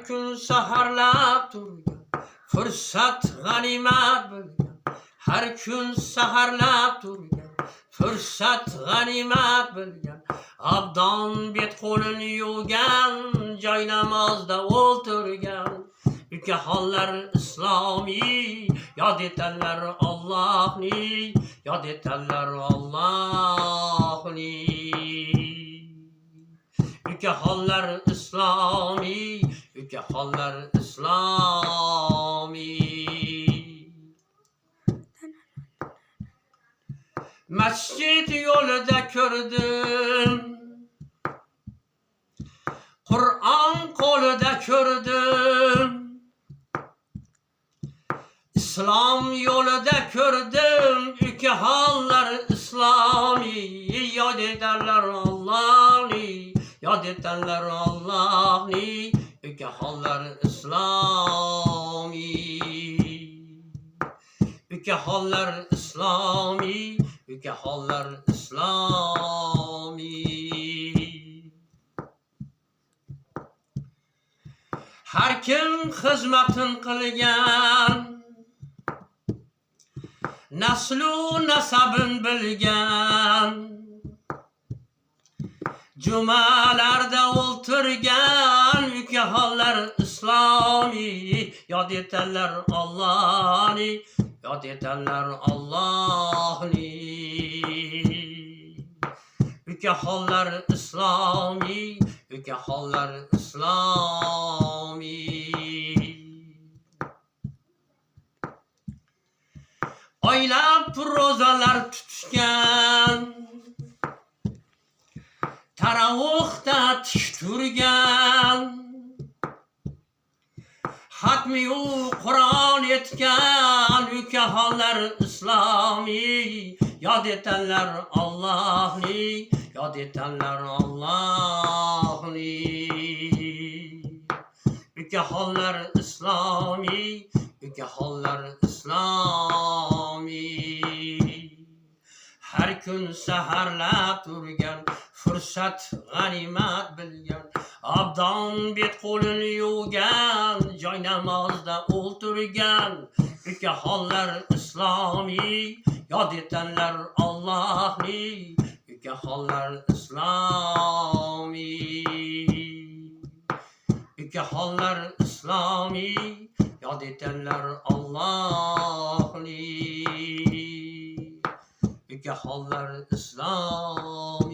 kun saharlab turgan fursat g'animat bilgan, har kun saharlab turgan fursat g'animat bilgan, abdon bet qo'lin yuvgan, joy namozda o'ltirgan, ukaxonlar islomiy yod etanlar Allohni, yod etanlar Allohni. Ukaxonlar islomiy, ukaxonlar islomiy. Masjid yo'lida ko'rdim, Qur'on qo'lida ko'rdim, islom yo'lida ko'rdim, ukaxonlar islomiy yod etanlar Allohni, yod etanlar Allohni, ukaxonlar islomiy. Ukaxonlar islomiy, ukaxonlar islomiy. Har kim xizmatin qilgan, naslu nasabin bilgan, jumalarda o'ltirgan, ukaxonlar islomiy yod etanlar Allohni, yod etanlar Allohni. Ukaxonlar islomiy, ukaxonlar islomiy. Oylab ro'zalar tutishgan, taravihda tik turgan, xatmi-yu Qur'on etgan, ukaxonlar islomiy yod etanlar Allohni, yod etanlar Allohni. Ukaxonlar islomiy, ukaxonlar islomiy. Har kun saharlab turgan, fursat g'animat bilgan, abdon bet qo'lin yuvgan, joy namozda o'ltirgan, ukaxonlar islomiy yod etanlar Allohni, ukaxonlar islomiy. Ukaxonlar islomiy yod etanlar Allohni, ukaxonlar islom.